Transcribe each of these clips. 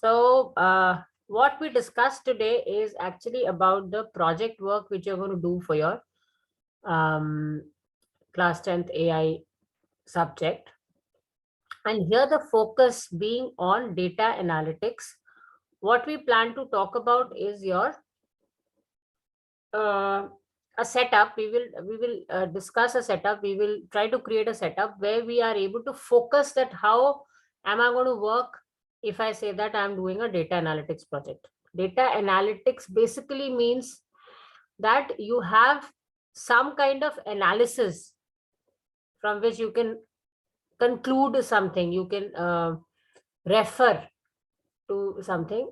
So, what we discussed today is actually about the project work which you're going to do for your um, class 10th AI subject. And here the focus being on data analytics. What we plan to talk about is your uh, a setup. We will discuss a setup. We will try to create a setup where we are able to focus that how am I going to work if I say that I'm doing a data analytics project. Data analytics basically means that you have some kind of analysis from which you can conclude something, you can refer to something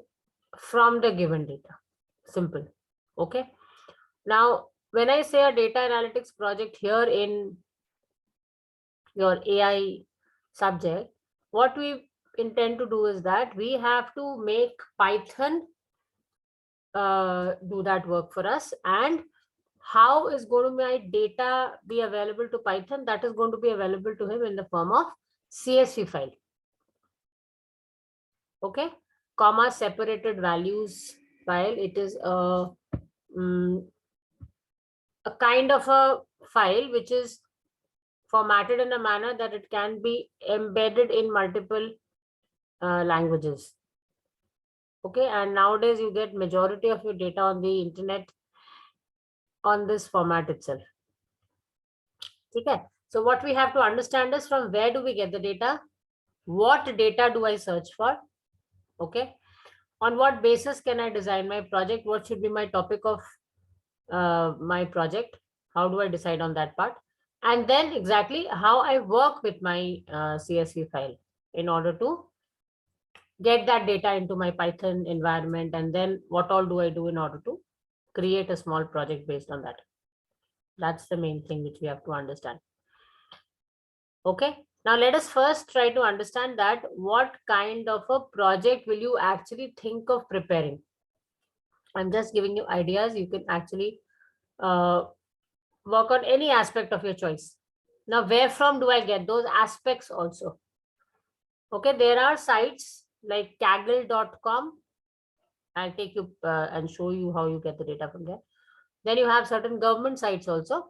from the given data. Simple. Okay. Now, when I say a data analytics project here in your AI subject, what we intend to do is that we have to make Python do that work for us. And how is going to my data be available to Python? That is going to be available to him in the form of CSV file. Okay, comma separated values file. It is a kind of a file which is formatted in a manner that it can be embedded in multiple languages. Okay, and nowadays you get majority of your data on the internet on this format itself. Okay, so what we have to understand is from where do we get the data? What data do I search for? Okay, on what basis can I design my project? What should be my topic of my project? How do I decide on that part? And then exactly how I work with my CSV file in order to get that data into my Python environment. And then what all do I do in order to create a small project based on that? That's the main thing which we have to understand. Okay. Now let us first try to understand that what kind of a project will you actually think of preparing. I'm just giving you ideas. You can actually work on any aspect of your choice. Now, where from do I get those aspects also? Okay, there are sites like kaggle.com. I'll take you and show you how you get the data from there. Then you have certain government sites also,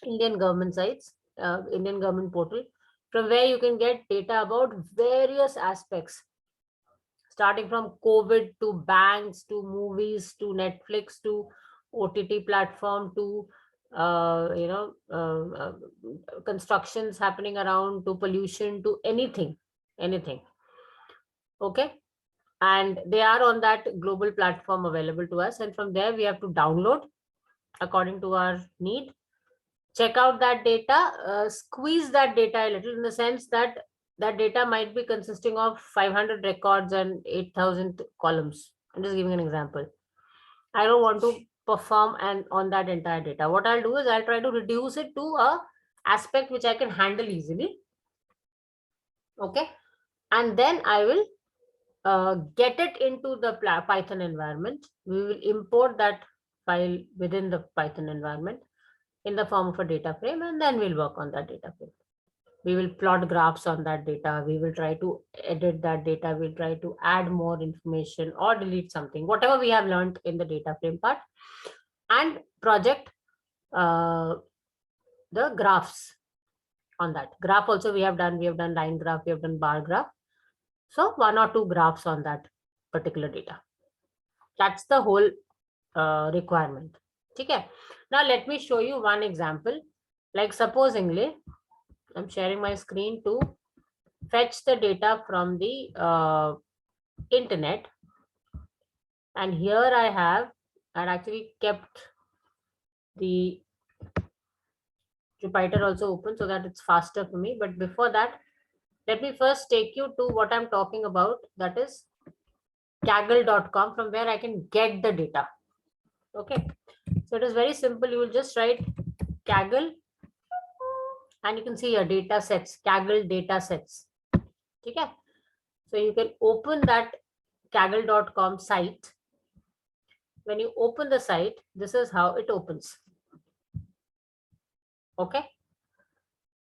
Indian government sites, Indian government portal, from where you can get data about various aspects, starting from COVID to banks to movies to Netflix to OTT platform to constructions happening around to pollution to anything. Okay, and they are on that global platform available to us, and from there we have to download according to our need, check out that data, squeeze that data a little, in the sense that that data might be consisting of 500 records and 8,000 columns. I'm just giving an example. I don't want to perform and on that entire data. What I'll do is I'll try to reduce it to a aspect which I can handle easily. Okay, and then I will get it into the Python environment. We will import that file within the Python environment in the form of a data frame, and then we'll work on that data frame. We will plot graphs on that data. We will try to edit that data. We'll try to add more information or delete something, whatever we have learned in the data frame part, and project the graphs on that. Graph also we have done line graph, we have done bar graph. So 1 or 2 graphs on that particular data. That's the whole requirement. Okay. Now let me show you one example. Like supposingly, I'm sharing my screen to fetch the data from the internet. And here I actually kept the Jupyter also open so that it's faster for me. But before that, let me first take you to what I'm talking about. That is kaggle.com, from where I can get the data. Okay. So it is very simple. You will just write Kaggle and you can see your data sets, Kaggle data sets. Okay. So you can open that kaggle.com site. When you open the site, this is how it opens. Okay.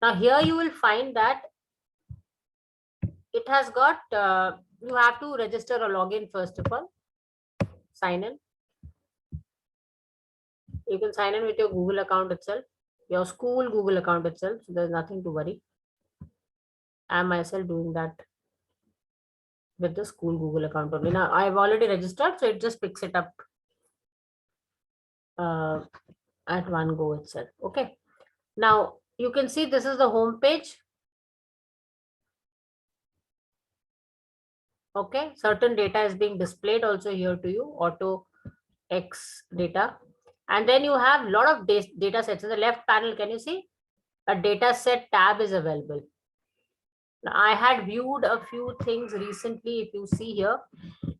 Now here you will find that it it has got, you have to register a login first of all, sign in. You can sign in with your Google account itself, your school Google account itself. So there's nothing to worry. I'm myself doing that with the school Google account only. Now I've already registered, so it just picks it up at one go itself. Okay. Now you can see this is the home page. Okay, certain data is being displayed also here to you, auto X data. And then you have a lot of data sets. In the left panel, can you see? A data set tab is available. Now, I had viewed a few things recently. If you see here,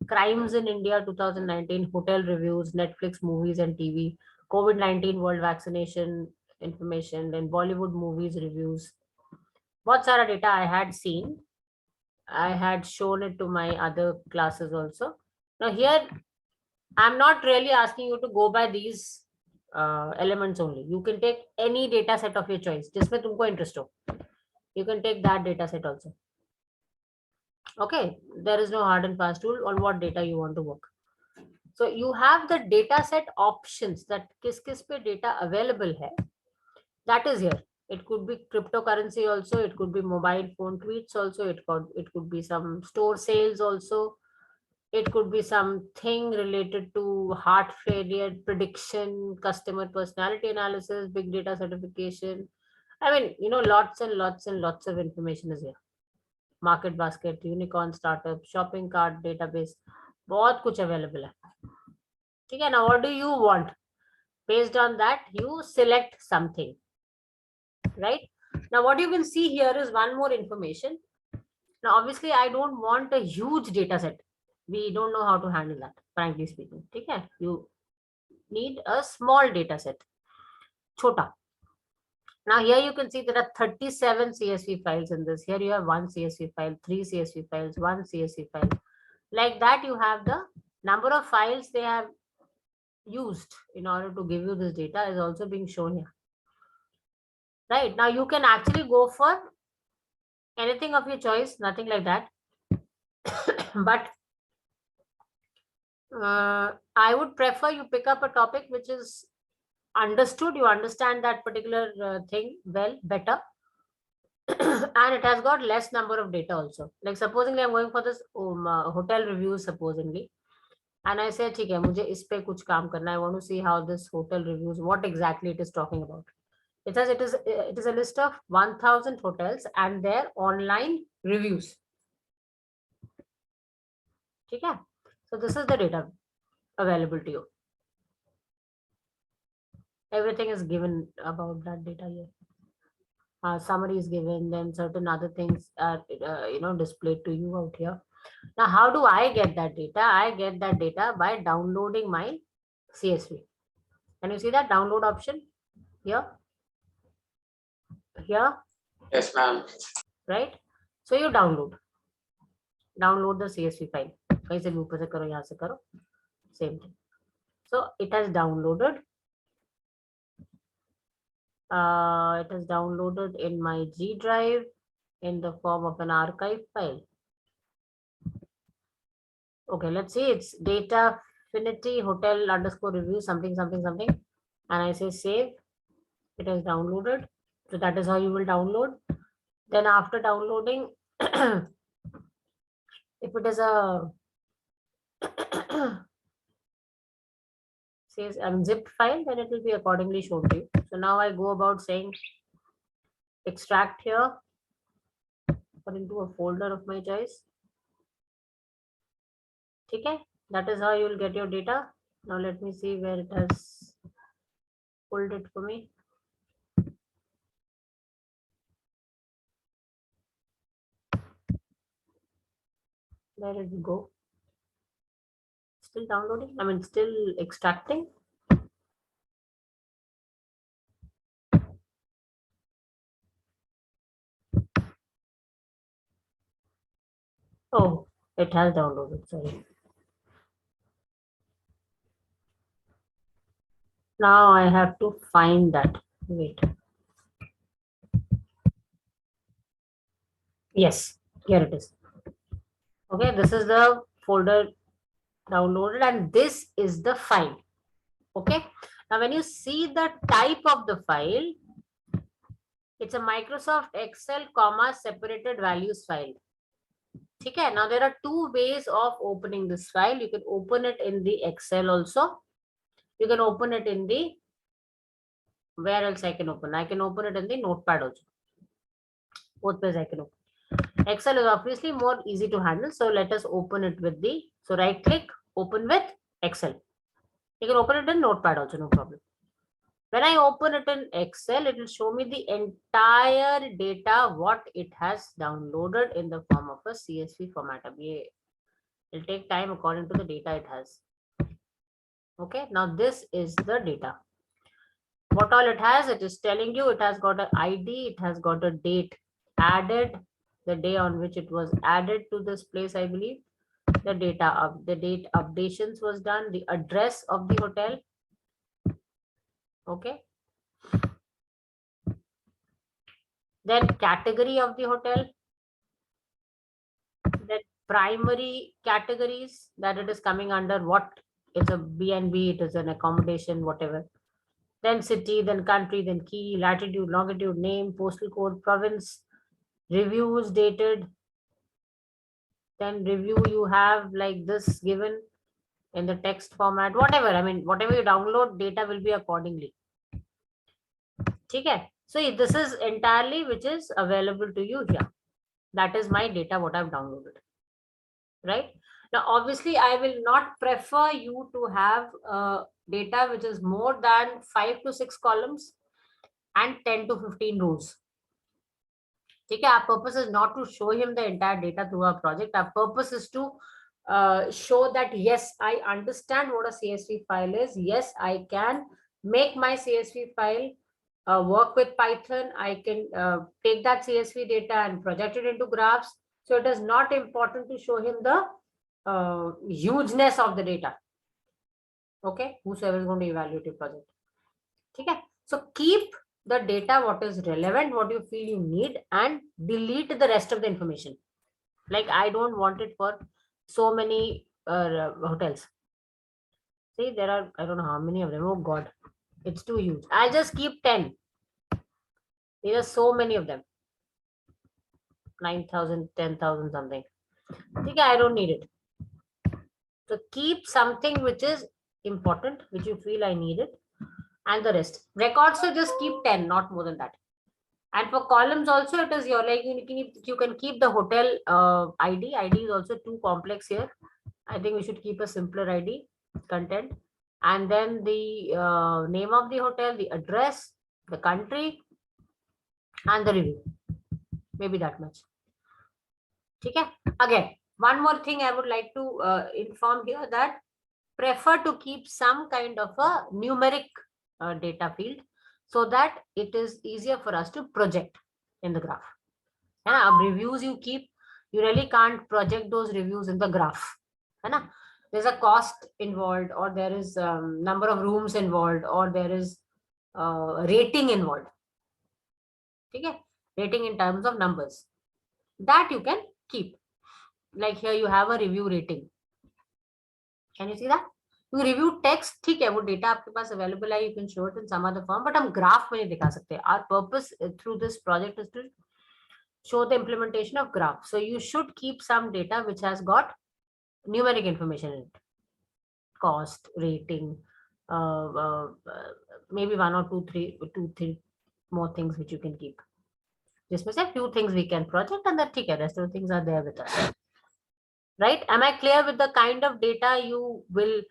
crimes in India 2019, hotel reviews, Netflix movies and TV, COVID-19 world vaccination information, then Bollywood movies reviews. What sort of data I had seen. I had shown it to my other classes also. Now here, I'm not really asking you to go by these elements only. You can take any data set of your choice. Jisme tumko interest ho. You can take that data set also. Okay, there is no hard and fast rule on what data you want to work. So you have the data set options that kis pe data available hai. That is here. It could be cryptocurrency also. It could be mobile phone tweets also. It could be some store sales also. It could be something related to heart failure prediction, customer personality analysis, big data certification. I mean, lots and lots and lots of information is here. Market basket, unicorn startup, shopping cart database, बहुत कुछ available है. ठीक है. Now what do you want? Based on that, you select something. Right? Now what you can see here is one more information. Now obviously I don't want a huge data set. We don't know how to handle that, frankly speaking. Okay? You need a small data set. Chota. Now here you can see there are 37 CSV files in this. Here you have one CSV file, 3 CSV files, one CSV file. Like that you have the number of files they have used in order to give you this data is also being shown here. Right? Now you can actually go for anything of your choice, nothing like that. But I would prefer you pick up a topic which is understood, you understand that particular thing better, and it has got less number of data also. Like supposingly I'm going for this hotel reviews supposedly, and I say, ठीक है, मुझे इस पे कुछ काम करना है. I want to see how this hotel reviews, what exactly it is talking about. It says it is a list of 1000 hotels and their online reviews. ठीक है? So this is the data available to you. Everything is given about that data here. Summary is given, then certain other things are displayed to you out here. Now how do I get that data? I get that data by downloading my CSV. Can you see that download option here? Here? Yes, ma'am. Right? So you download the CSV file. कहीं से भी ऊपर से करो, यहाँ से करो, same thing. So it has downloaded. It is downloaded in my G drive in the form of an archive file. Okay, let's see. It's Datafinity hotel _ review something. And I say save. It is downloaded. So that is how you will download. Then after downloading, if it is a zipped file, then it will be accordingly shown to you. So now I go about saying extract here or into a folder of my choice. Okay, that is how you will get your data. Now let me see where it has pulled it for me. Where did it go? Still downloading? I mean, still extracting. Oh, it has downloaded, sorry. Now I have to find that. Wait. Yes, here it is. Okay, this is the folder downloaded and this is the file. Okay, now when you see the type of the file, it's a Microsoft Excel comma separated values file. Okay, now there are two ways of opening this file. You can open it in the Excel also. You can open it in the, where else I can open? I can open it in the Notepad also. Both ways I can open. Excel is obviously more easy to handle. So let us open it with the, so right click, open with Excel. You can open it in Notepad also, no problem. When I open it in Excel, it will show me the entire data, what it has downloaded in the form of a CSV format. It will take time according to the data it has. Okay, now this is the data. What all it has, it is telling you it has got an ID, it has got a date added, the day on which it was added to this place, I believe. The data of the date updations was done, the address of the hotel. Okay. Then category of the hotel. Then primary categories that it is coming under, what it's a B&B, it is an accommodation, whatever. Then city, then country, then key, latitude, longitude, name, postal code, province, reviews dated. Then review you have like this given in the text format, whatever. I mean, whatever you download, data will be accordingly. Okay. So this is entirely which is available to you here. That is my data, what I've downloaded. Right. Now, obviously, I will not prefer you to have data which is more than 5 to 6 columns and 10 to 15 rows. Okay, our purpose is not to show him the entire data through our project. Our purpose is to show that, yes, I understand what a CSV file is. Yes, I can make my CSV file work with Python. I can take that CSV data and project it into graphs. So it is not important to show him the hugeness of the data. Okay, whosoever is going to evaluate your project. Okay, so keep the data what is relevant, what you feel you need, and delete the rest of the information. Like I don't want it for so many hotels. See, there are, I don't know how many of them. Oh God, it's too huge. I'll just keep 10. There are so many of them. 9,000, 10,000 something. Okay, I don't need it. So keep something which is important, which you feel I need it, and the rest. Records, so just keep 10, not more than that. And for columns also, it is your, like you can keep the hotel ID. ID is also too complex here. I think we should keep a simpler ID content. And then the name of the hotel, the address, the country, and the review. Maybe that much. Okay. Again, one more thing I would like to inform here, that prefer to keep some kind of a numeric data field so that it is easier for us to project in the graph. And reviews you keep, you really can't project those reviews in the graph. There's a cost involved, or there is number of rooms involved, or there is rating involved. Okay, rating in terms of numbers that you can keep. Like here you have a review rating. Can you see that? You review text, ठीक है, वो data आपके पास available है, you can show it in some other form, but हम graph में नहीं दिखा सकते. Our purpose through this project is to show the implementation of graph. So you should keep some data which has got numeric information in it. Cost, rating, maybe one or two, three more things which you can keep. Just a few things we can project, and that the rest of the things are there with us. Right? Am I clear with the kind of data you will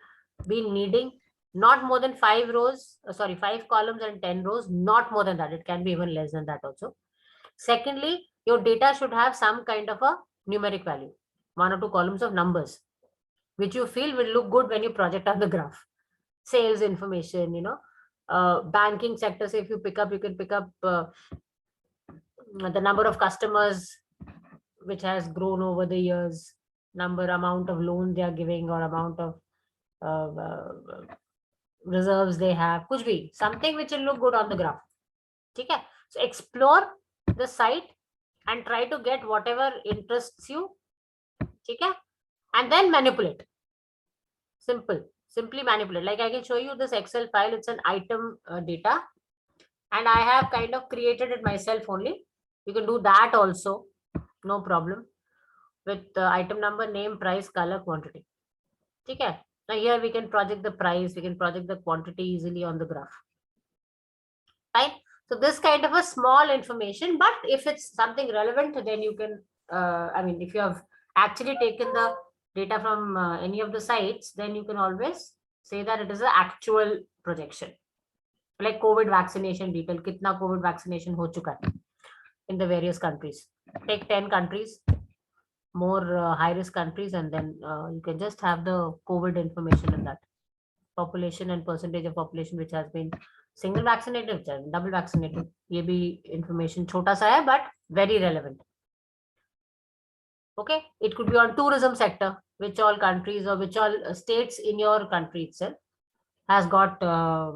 be needing? Not more than 5 rows, 5 columns and 10 rows, not more than that. It can be even less than that also. Secondly, your data should have some kind of a numeric value, 1 or 2 columns of numbers, which you feel will look good when you project on the graph. Sales information, banking sector, say if you pick up, you can pick up the number of customers which has grown over the years, amount of loan they are giving, or amount of reserves they have, kuch bhi, something which will look good on the graph. Okay, so explore the site and try to get whatever interests you. ठीक है, and then manipulate. Simply manipulate. Like I can show you this Excel file. It's an item data, and I have kind of created it myself only. You can do that also, no problem, with item number, name, price, color, quantity. Okay. Now here we can project the price, we can project the quantity easily on the graph. Right? So this kind of a small information, but if it's something relevant, then you can, I mean, if you have actually taken the data from any of the sites, then you can always say that it is an actual projection. Like COVID vaccination detail, kitna COVID vaccination ho chuka hai in the various countries. Take 10 countries, more high risk countries, and then you can just have the COVID information in that. Population and percentage of population which has been single vaccinated, double vaccinated. ये भी information छोटा सा है, but very relevant. Okay, it could be on tourism sector, which all countries or which all states in your country itself has got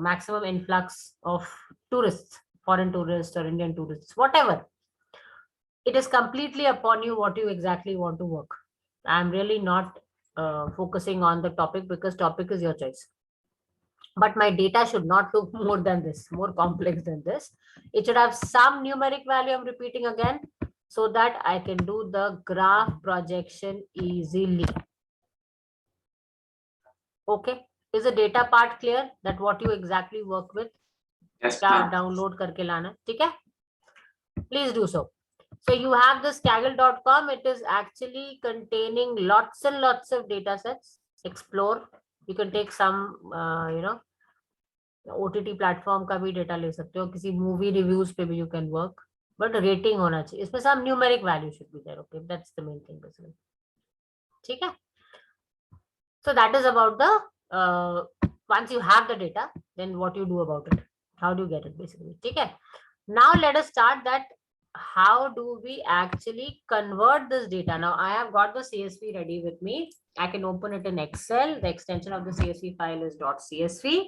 maximum influx of tourists, foreign tourists or Indian tourists, whatever. It is completely upon you what you exactly want to work. I'm really not focusing on the topic because topic is your choice. But my data should not look more than this, more complex than this. It should have some numeric value. I'm repeating again, so that I can do the graph projection easily. Okay, is the data part clear? That what you exactly work with? Yes, क्या download करके लाना, ठीक है? Please do so. So you have this Kaggle.com. It is actually containing lots and lots of data sets. Explore. You can take some, OTT platform का भी data ले सकते हो, किसी movie reviews पे भी you can work, but rating होना चाहिए, इसमें some numeric value should be there. Okay, that's the main thing basically. ठीक है? So that is about the once you have the data, then what you do about it, how do you get it basically. ठीक है? Now let us start that. How do we actually convert this data? Now I have got the CSV ready with me. I can open it in Excel. The extension of the CSV file is .csv.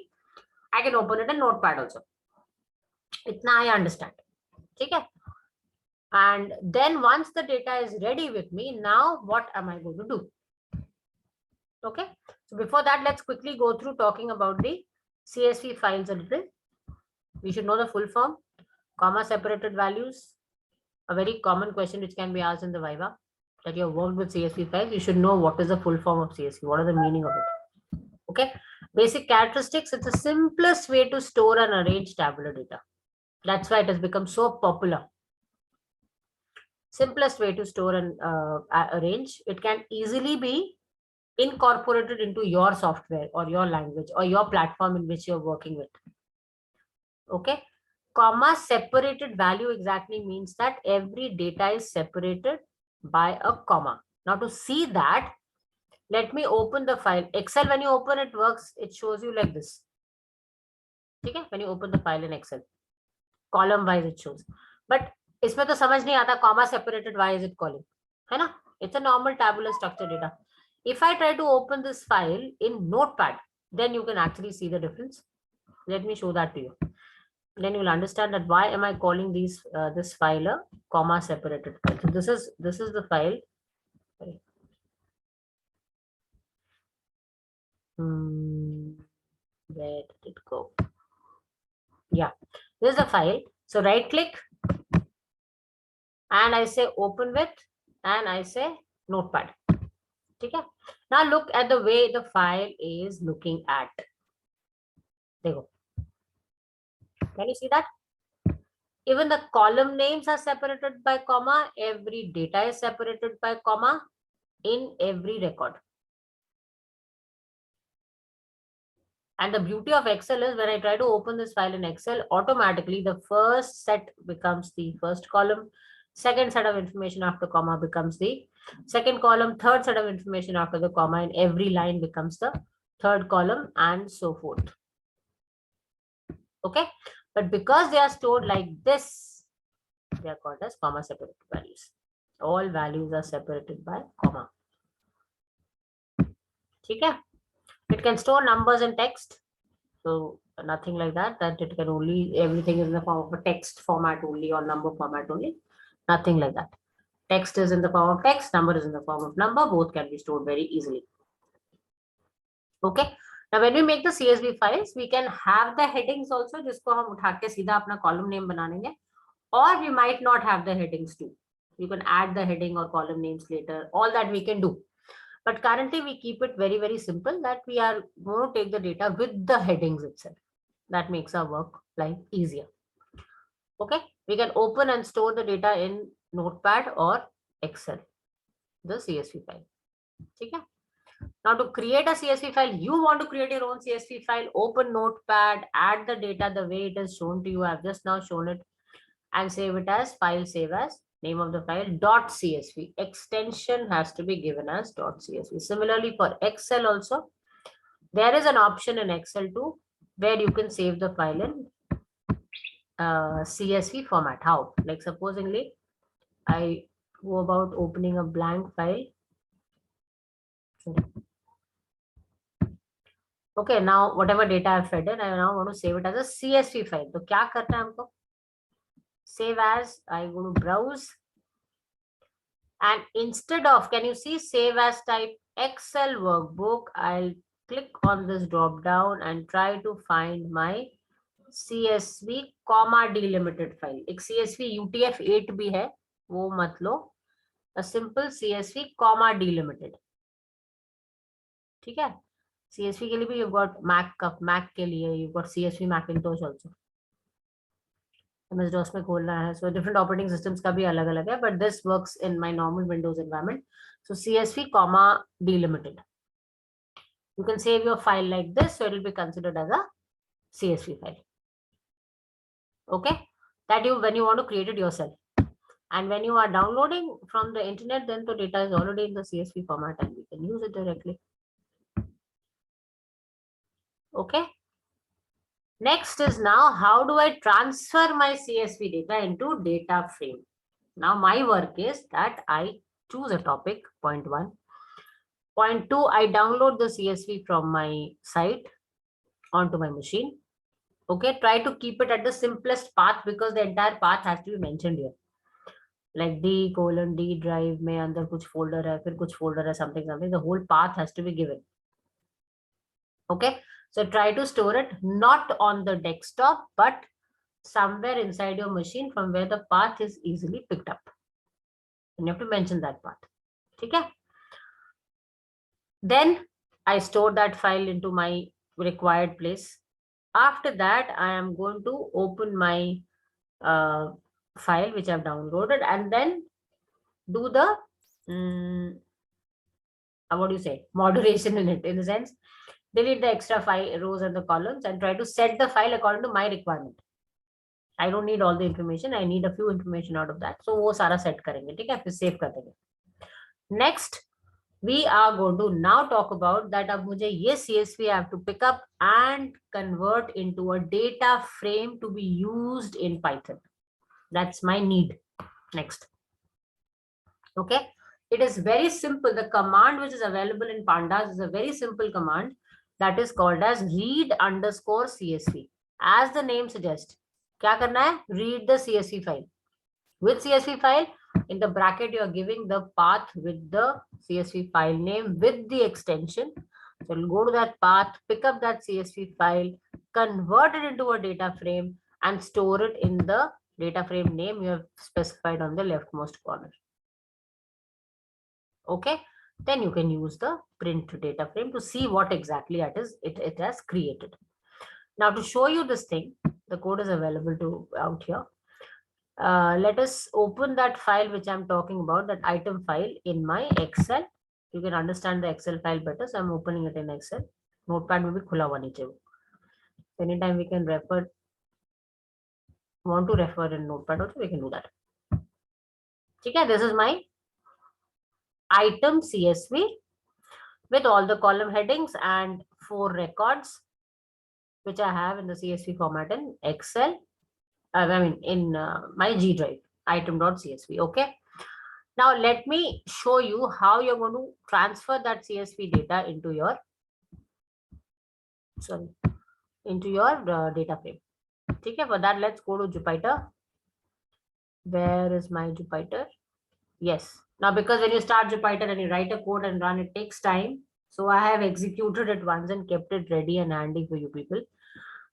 I can open it in Notepad also. Itna I understand. Okay. And then once the data is ready with me, now what am I going to do? Okay. So before that, let's quickly go through talking about the CSV files a little. We should know the full form, comma separated values. A very common question which can be asked in the Viva, that you have worked with CSV files. You should know what is the full form of CSV. What are the meaning of it? Okay. Basic characteristics. It's the simplest way to store and arrange tabular data. That's why it has become so popular. Simplest way to store and arrange. It can easily be incorporated into your software or your language or your platform in which you're working with. Okay. Comma separated value exactly means that every data is separated by a comma. Now to see that, let me open the file. Excel, when you open it works, it shows you like this. Okay. When you open the file in Excel, column wise it shows. But इसमें तो समझ नहीं आता comma separated, why is it calling? है ना? It's a normal tabular structure data. If I try to open this file in Notepad, then you can actually see the difference. Let me show that to you. Then you will understand that why am I calling these this file a comma separated file. So this is the file. Where did it go? Yeah, this is the file. So right click and I say open with, and I say Notepad. Okay. Now look at the way the file is looking at. There you go. Can you see that? Even the column names are separated by comma. Every data is separated by comma in every record. And the beauty of Excel is when I try to open this file in Excel, automatically the first set becomes the first column. Second set of information after comma becomes the second column. Third set of information after the comma, and every line becomes the third column, and so forth. Okay. But because they are stored like this, they are called as comma separated values. All values are separated by comma. Okay. It can store numbers and text. So nothing like that, that it can only, everything is in the form of a text format only or number format only. Nothing like that. Text is in the form of text, number is in the form of number, both can be stored very easily. Okay. Now when we make the CSV files, we can have the headings also, जिसको हम उठा के सीधा अपना column name बना लेंगे, or we might not have the headings too. You can add the heading or column names later. All that we can do. But currently we keep it very, very simple that we are going to take the data with the headings itself. That makes our work life easier. Okay. We can open and store the data in Notepad or Excel, the CSV file. Okay. Now to create a CSV file, you want to create your own CSV file, open Notepad, add the data the way it is shown to you. I've just now shown it, and save it as file, save as name of the file .csv. Extension has to be given as .csv. Similarly for Excel also, there is an option in Excel too, where you can save the file in CSV format. How? Like supposingly, I go about opening a blank file. Okay, now whatever data I've fed in, I now want to save it as a CSV file. So क्या करना है हमको? Save as, I go to browse, and instead of, can you see, save as type Excel workbook, I'll click on this drop down and try to find my CSV comma delimited file. एक CSV UTF-8 भी है, वो मत लो. A simple CSV comma delimited. ठीक है? CSV के लिए भी you've got Mac के लिए you've got CSV Macintosh also. MS-DOS में खोलना है, so different operating systems का भी अलग अलग है, but this works in my normal Windows environment. So CSV comma delimited. You can save your file like this, so it will be considered as a CSV file. Okay, that you when you want to create it yourself, and when you are downloading from the internet, then the data is already in the CSV format and we can use it directly. Okay. Next is now, how do I transfer my CSV data into data frame? Now my work is that I choose a topic, point 1. Point 2, I download the CSV from my site onto my machine. Okay, try to keep it at the simplest path because the entire path has to be mentioned here. Like D:D drive में अंदर कुछ folder है, फिर कुछ folder है, something. The whole path has to be given. Okay, so try to store it not on the desktop, but somewhere inside your machine from where the path is easily picked up. And you have to mention that path. Okay. Then I store that file into my required place. After that, I am going to open my file which I've downloaded and then do the what do you say, moderation in it, in the sense delete the extra 5 rows and the columns and try to set the file according to my requirement. I don't need all the information, I need a few information out of that, so वो सारा set करेंगे. ठीक है, फिर save कर देंगे. Next we are going to now talk about that अब मुझे ये CSV I have to pick up and convert into a data frame to be used in Python. That's my need. Next. Okay, it is very simple. The command which is available in Pandas is a very simple command that is called as read_CSV. As the name suggests, क्या करना है? Read the CSV file. With CSV file, in the bracket you are giving the path with the CSV file name with the extension. So you'll go to that path, pick up that CSV file, convert it into a data frame and store it in the data frame name you have specified on the leftmost corner. Okay, then you can use the print data frame to see what exactly it has created. Now to show you this thing, the code is available to out here. Let us open that file which I'm talking about, that item file in my Excel. You can understand the Excel file better, so I'm opening it in Excel. Notepad will be khula hua niche. Anytime we can refer, want to refer in Notepad also, we can do that. Okay, this is my item CSV with all the column headings and 4 records which I have in the CSV format in Excel. I mean in my G drive, item.csv. Okay. Now let me show you how you're going to transfer that CSV data into your data frame. Okay. For that, let's go to Jupyter. Where is my Jupyter? Yes. Now, because when you start Jupyter and you write a code and run, it takes time. So I have executed it once and kept it ready and handy for you people,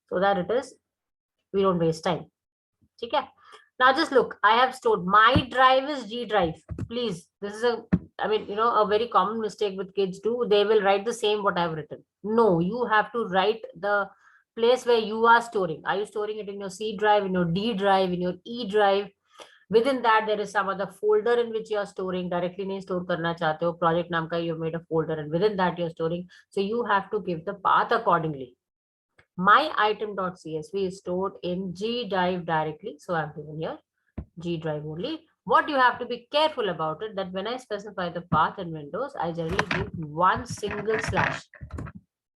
so that it is, we don't waste time. Okay. Now just look, I have stored, my drive is G drive. Please, this is I mean, a very common mistake with kids do. They will write the same what I've written. No, you have to write the place where you are storing. Are you storing it in your C drive, in your D drive, in your E drive? Within that, there is some other folder in which you are storing. Directly nahi store karna chahte ho, project naam ka you made a folder and within that you're storing. So you have to give the path accordingly. My item.csv is stored in G drive directly. So I've given here G drive only. What you have to be careful about it, that when I specify the path in Windows, I generally give one single slash.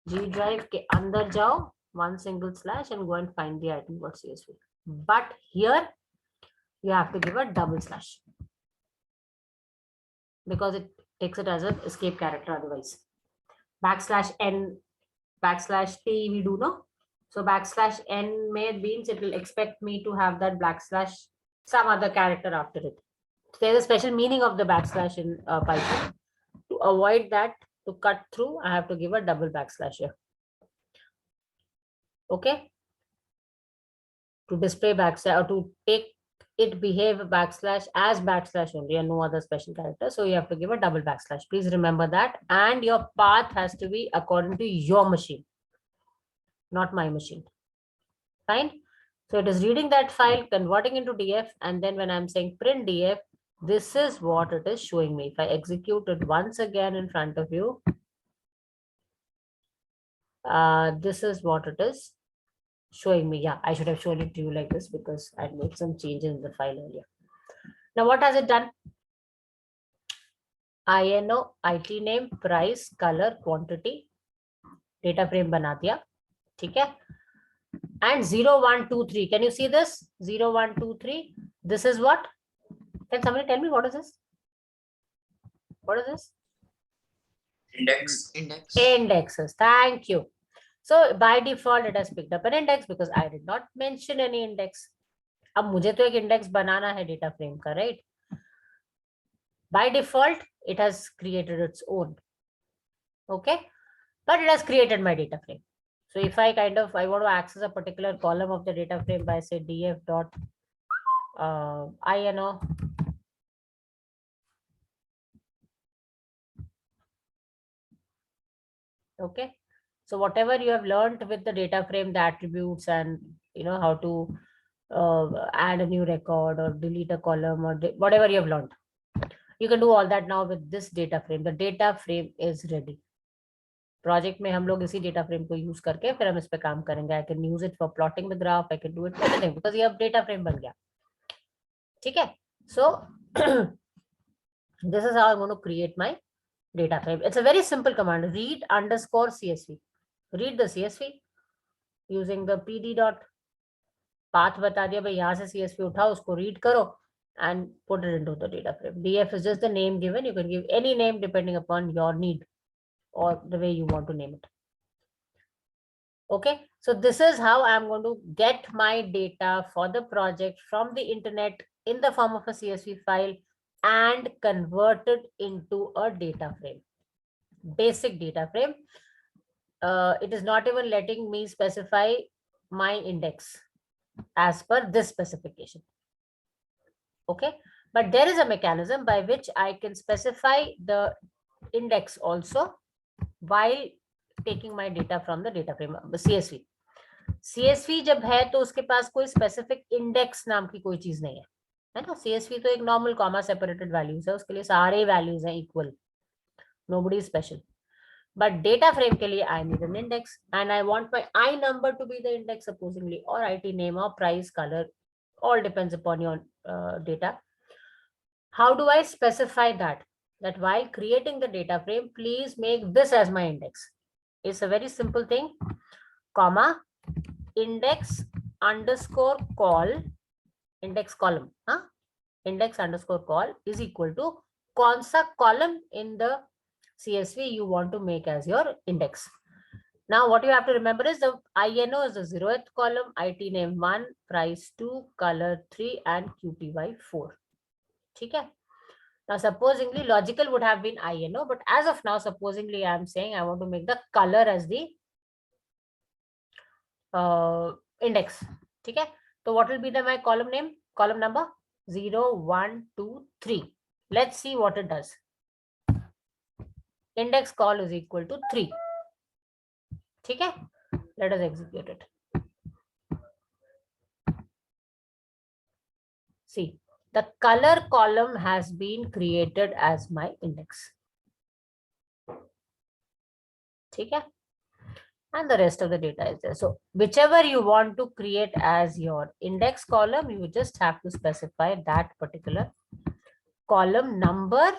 G drive ke andar jao, one single slash and go and find the item.csv. But here you have to give a double slash because it takes it as an escape character otherwise. Backslash n, backslash t we do no. So backslash n means it will expect me to have that backslash, some other character after it. So there's a special meaning of the backslash in Python. To avoid that, to cut through, I have to give a double backslash here. Okay. To display backslash or to take it behave backslash as backslash only and no other special character. So you have to give a double backslash. Please remember that. And your path has to be according to your machine, not my machine. Fine. So it is reading that file, converting into DF, and then when I'm saying print DF, this is what it is showing me. If I execute it once again in front of you, this is what it is showing me. Yeah, I should have shown it to you like this because I made some changes in the file earlier. Now, what has it done? INO, IT name, price, color, quantity, data frame bana diya. ठीक है? And 0, 1, 2, 3. Can you see this? 0, 1, 2, 3. This is what? Can somebody tell me what is this? What is this? Index. Indexes. Thank you. So by default, it has picked up an index because I did not mention any index. अब मुझे तो एक index बनाना है data frame का, right? By default, it has created its own. Okay, but it has created my data frame. So if I I want to access a particular column of the data frame by say df dot INO. Okay, so whatever you have learned with the data frame, the attributes and how to add a new record or delete a column or whatever you have learned, you can do all that now with this data frame. The data frame is ready. Project में हम लोग इसी data frame को use करके फिर हम इस पे काम करेंगे. I can use it for plotting the graph. I can do it for everything because ये अब data frame बन गया. ठीक है? So this is how I'm going to create my data frame. It's a very simple command. Read underscore CSV. Read the CSV using the PD dot path बता दिया भाई यहाँ से CSV उठाओ उसको read करो and put it into the data frame. DF is just the name given. You can give any name depending upon your need or the way you want to name it. Okay, so this is how I'm going to get my data for the project from the internet in the form of a CSV file and convert it into a data frame. Basic data frame. It is not even letting me specify my index as per this specification. Okay, but there is a mechanism by which I can specify the index also while taking my data from the data frame. CSV. CSV जब है तो उसके पास कोई specific index नाम की कोई चीज नहीं है ना. CSV तो एक normal comma separated values है, उसके लिए सारे values हैं equal. Nobody is special. But data frame के लिए I need an index and I want my I number to be the index supposedly, or IT name or price, color, all depends upon your data. How do I specify that? That while creating the data frame, please make this as my index. It's a very simple thing, comma, index underscore call, index column, index underscore call is equal to kaun sa column in the CSV you want to make as your index. Now what you have to remember is the INO is the 0th column, IT name 1, price 2, color 3 and QTY 4. ठीक है? Now, supposingly logical would have been INO, but as of now, supposingly I'm saying I want to make the color as the index. Okay. So what will be my column name? Column number 0, 1, 2, 3. Let's see what it does. Index call is equal to 3. Okay. Let us execute it. See, the color column has been created as my index. Okay. And the rest of the data is there. So whichever you want to create as your index column, you just have to specify that particular column number.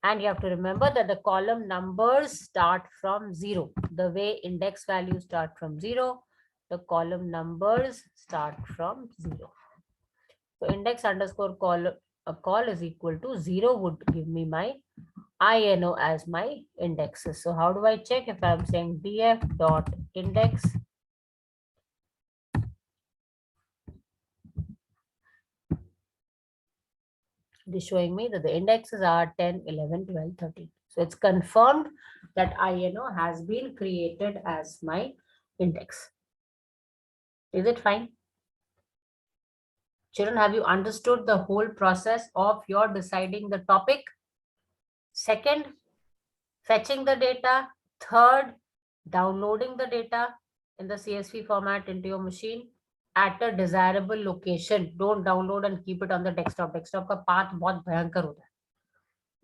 And you have to remember that the column numbers start from 0. The way index values start from 0, the column numbers start from 0. So index underscore call is equal to 0 would give me my INO as my indexes. So how do I check if I'm saying df dot index? It is showing me that the indexes are 10, 11, 12, 13. So it's confirmed that INO has been created as my index. Is it fine? Children, have you understood the whole process of your deciding the topic? Second, fetching the data. Third, downloading the data in the CSV format into your machine at a desirable location. Don't download and keep it on the desktop. Desktop का path बहुत भयंकर होता है.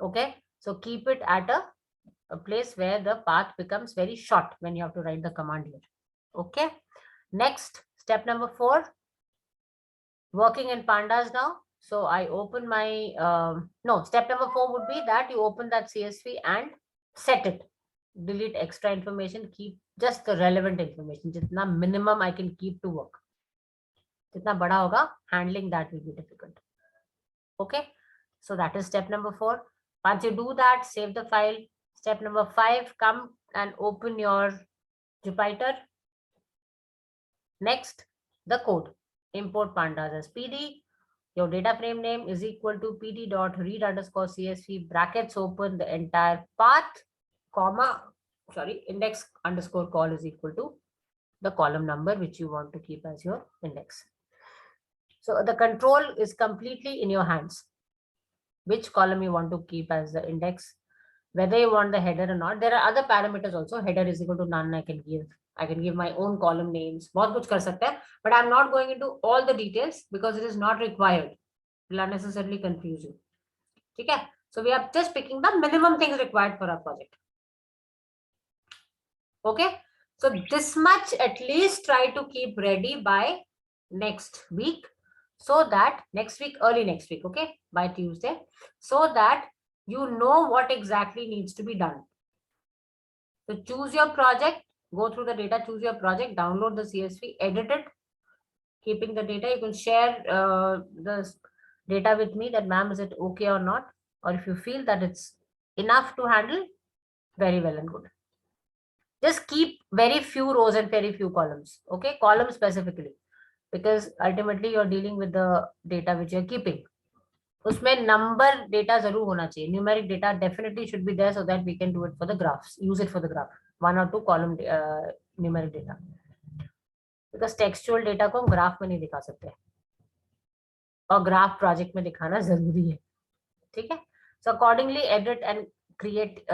Okay, so keep it at a place where the path becomes very short when you have to write the command here. Okay. Next, step number 4. Working in pandas now. So I open my, no, step number 4 would be that you open that CSV and set it. Delete extra information, keep just the relevant information. Jitna minimum I can keep to work. Jitna bada hoga, handling that will be difficult. Okay. So that is step number 4. Once you do that, save the file. Step number 5, come and open your Jupyter. Next, the code. Import pandas as PD. Your data frame name is equal to pd.read underscore CSV brackets open the entire path, comma, index underscore call is equal to the column number which you want to keep as your index. So the control is completely in your hands. Which column you want to keep as the index, whether you want the header or not. There are other parameters also. Header is equal to none. I can give my own column names. बहुत कुछ कर सकते हैं, but I'm not going into all the details because it is not required. It will unnecessarily confuse you. Okay, so we are just picking the minimum things required for our project. Okay, so this much at least try to keep ready by next week, so that next week, early next week, okay, by Tuesday, so that you know what exactly needs to be done. So choose your project, go through the data, choose your project, download the CSV, edit it, keeping the data. You can share the data with me that, ma'am, is it okay or not? Or if you feel that it's enough to handle, very well and good. Just keep very few rows and very few columns, okay? Columns specifically, because ultimately you're dealing with the data which you're keeping. उसमें number data जरूर होना चाहिए. Numeric data definitely should be there so that we can do it for the graphs. Use it for the graph. 1 or 2 column numeric data. Because textual data को हम graph में नहीं दिखा सकते. और graph project में दिखाना जरूरी है. ठीक है? So accordingly, edit and create,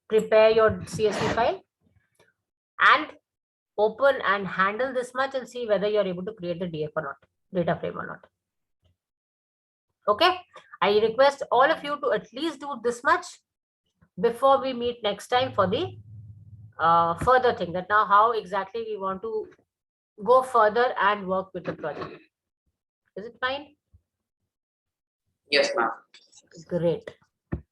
prepare your CSV file and open and handle this much and see whether you're able to create the DF or not, data frame or not. Okay, I request all of you to at least do this much before we meet next time for the further thing, that now how exactly we want to go further and work with the project. Is it fine? Yes, ma'am. Great.